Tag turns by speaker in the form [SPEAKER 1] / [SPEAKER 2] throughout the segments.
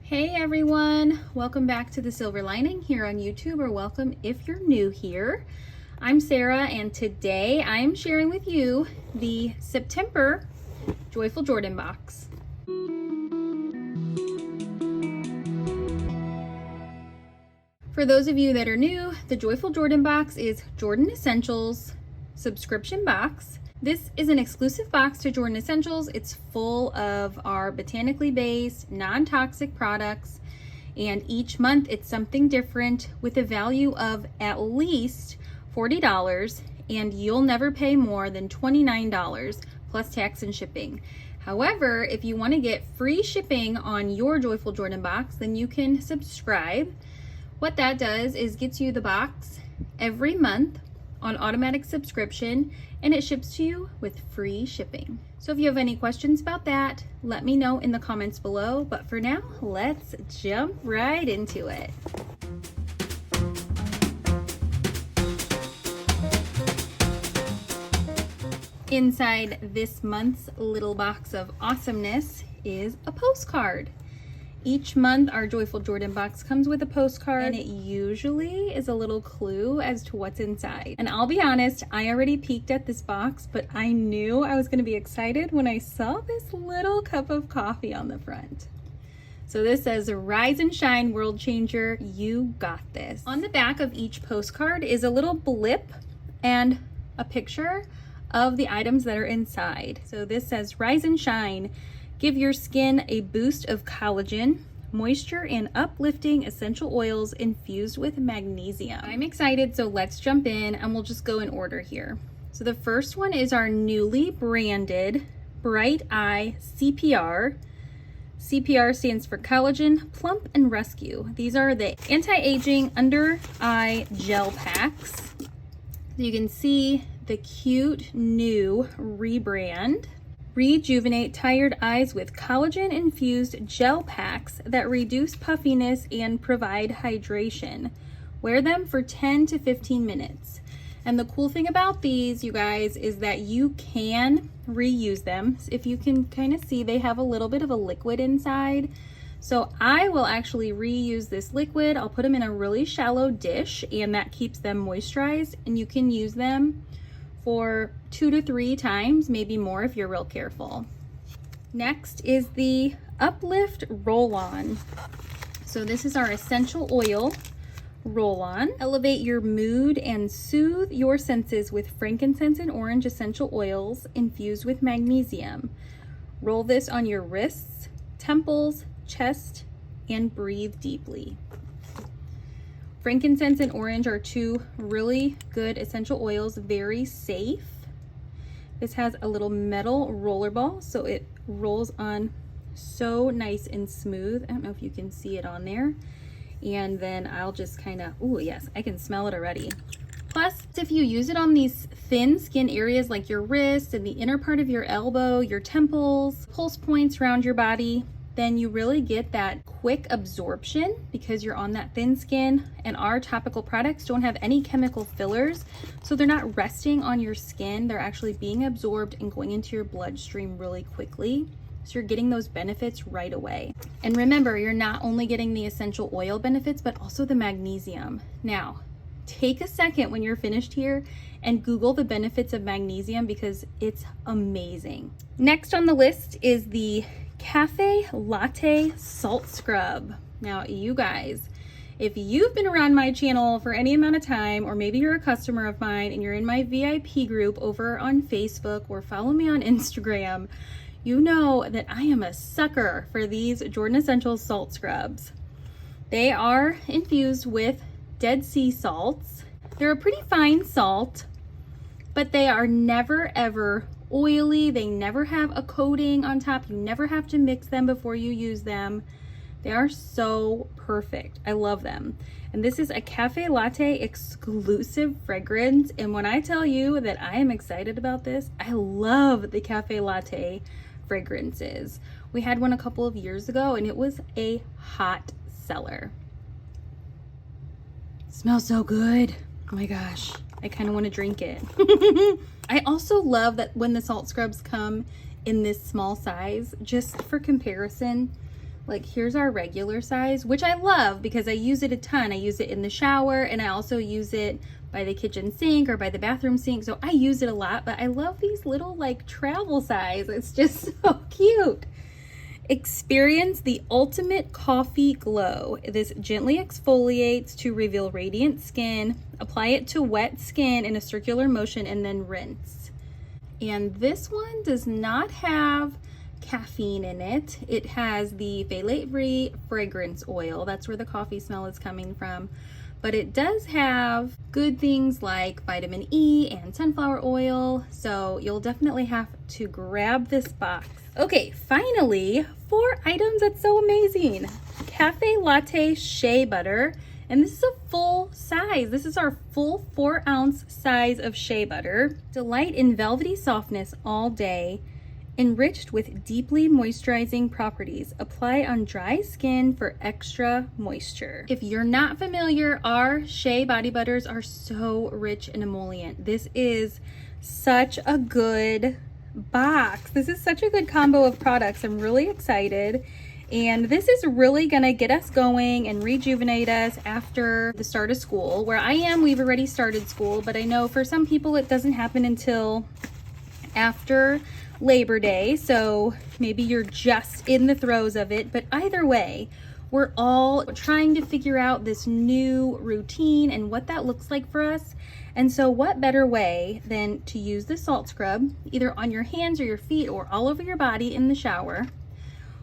[SPEAKER 1] Hey everyone, welcome back to The Silver Lining here on YouTube, or welcome if you're new here. I'm Sarah, and today I am sharing with you the September Joyful Jordan box. For those of you that are new, the Joyful Jordan box is Jordan Essentials subscription box. This is an exclusive box to Jordan Essentials. It's full of our botanically based, non-toxic products, and each month it's something different with a value of at least $40, and you'll never pay more than $29 plus tax and shipping. However, if you want to get free shipping on your Joyful Jordan box, then you can subscribe. What that does is gets you the box every month on automatic subscription, and it ships to you with free shipping. So if you have any questions about that, let me know in the comments below. But for now, let's jump right into it. Inside this month's little box of awesomeness is a postcard. Each month our Joyful Jordan box comes with a postcard, and it usually is a little clue as to what's inside. And I'll be honest, I already peeked at this box, but I knew I was going to be excited when I saw this little cup of coffee on the front. So this says, "Rise and shine, world changer, you got this." On the back of each postcard is a little blip and a picture of the items that are inside. So this says, "Rise and shine. Give your skin a boost of collagen, moisture, and uplifting essential oils infused with magnesium." I'm excited, so let's jump in and we'll just go in order here. So the first one is our newly branded Bright Eye CPR. CPR stands for Collagen, Plump, and Rescue. These are the anti-aging under eye gel packs. You can see the cute new rebrand. Rejuvenate tired eyes with collagen-infused gel packs that reduce puffiness and provide hydration. Wear them for 10 to 15 minutes. And the cool thing about these, you guys, is that you can reuse them. If you can kind of see, they have a little bit of a liquid inside. So I will actually reuse this liquid. I'll put them in a really shallow dish, and that keeps them moisturized, and you can use them for 2 to 3 times, maybe more if you're real careful. Next is the Uplift Roll-On. So this is our essential oil roll-on. Elevate your mood and soothe your senses with frankincense and orange essential oils infused with magnesium. Roll this on your wrists, temples, chest, and breathe deeply. Frankincense and orange are 2 really good essential oils, very safe. This has a little metal roller ball, so it rolls on so nice and smooth. I don't know if you can see it on there. And then I'll just kind of, oh yes, I can smell it already. Plus, if you use it on these thin skin areas like your wrist and the inner part of your elbow, your temples, pulse points around your body, then you really get that quick absorption because you're on that thin skin. And our topical products don't have any chemical fillers, so they're not resting on your skin. They're actually being absorbed and going into your bloodstream really quickly. So you're getting those benefits right away. And remember, you're not only getting the essential oil benefits, but also the magnesium. Now, take a second when you're finished here and Google the benefits of magnesium because it's amazing. Next on the list is the Cafe Latte Salt Scrub. Now, you guys, if you've been around my channel for any amount of time, or maybe you're a customer of mine and you're in my VIP group over on Facebook or follow me on Instagram, you know that I am a sucker for these Jordan Essentials salt scrubs. They are infused with Dead Sea salts. They're a pretty fine salt, but they are never ever oily. They never have a coating on top. You never have to mix them before you use them. They are so perfect. I love them. And this is a Cafe Latte exclusive fragrance. And when I tell you that I am excited about this, I love the Cafe Latte fragrances. We had one a couple of years ago and it was a hot seller. It smells so good. Oh my gosh. I kind of want to drink it. I also love that when the salt scrubs come in this small size, just for comparison, Like here's our regular size, which I love because I use it a ton. I use it in the shower and I also use it by the kitchen sink or by the bathroom sink. So I use it a lot, but I love these little like travel size. It's just so cute. Experience the ultimate coffee glow. This gently exfoliates to reveal radiant skin. Apply it to wet skin in a circular motion and then rinse. And this one does not have caffeine in it. It has the phthalate-free fragrance oil. That's where the coffee smell is coming from. But it does have good things like vitamin E and sunflower oil. So you'll definitely have to grab this box. Okay, finally, 4 items. That's so amazing. Cafe latte shea butter. And this is a full size. This is our full 4-ounce size of shea butter. Delight in velvety softness all day. Enriched with deeply moisturizing properties. Apply on dry skin for extra moisture. If you're not familiar, our shea body butters are so rich in emollient. This is such a good box. This is such a good combo of products. I'm really excited. And this is really gonna get us going and rejuvenate us after the start of school. Where I am, we've already started school, but I know for some people it doesn't happen until after Labor Day, so maybe you're just in the throes of it. But either way, we're all trying to figure out this new routine and what that looks like for us. And so what better way than to use the salt scrub either on your hands or your feet or all over your body in the shower.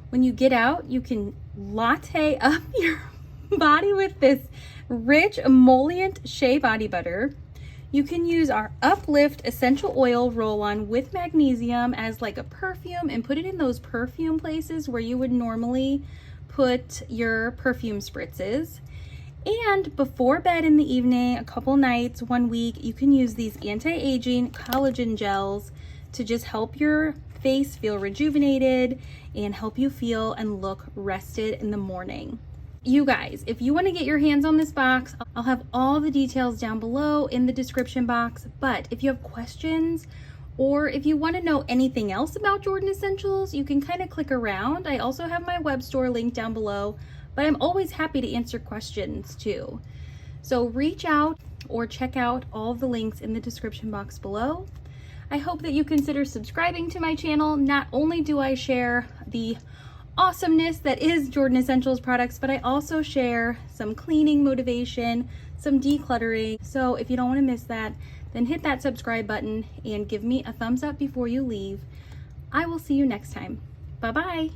[SPEAKER 1] When you get out, you can latte up your body with this rich emollient shea body butter. You can use our Uplift essential oil roll-on with magnesium as like a perfume and put it in those perfume places where you would normally put your perfume spritzes. And before bed in the evening, a couple nights, 1 week, you can use these anti-aging collagen gels to just help your face feel rejuvenated and help you feel and look rested in the morning. You guys, if you want to get your hands on this box, I'll have all the details down below in the description box. But if you have questions or if you want to know anything else about Jordan Essentials, you can kind of click around. I also have my web store linked down below, but I'm always happy to answer questions too. So reach out or check out all the links in the description box below. I hope that you consider subscribing to my channel. Not only do I share the awesomeness that is Jordan Essentials products, but I also share some cleaning motivation, some decluttering. So if you don't want to miss that, then hit that subscribe button and give me a thumbs up before you leave. I will see you next time. Bye-bye.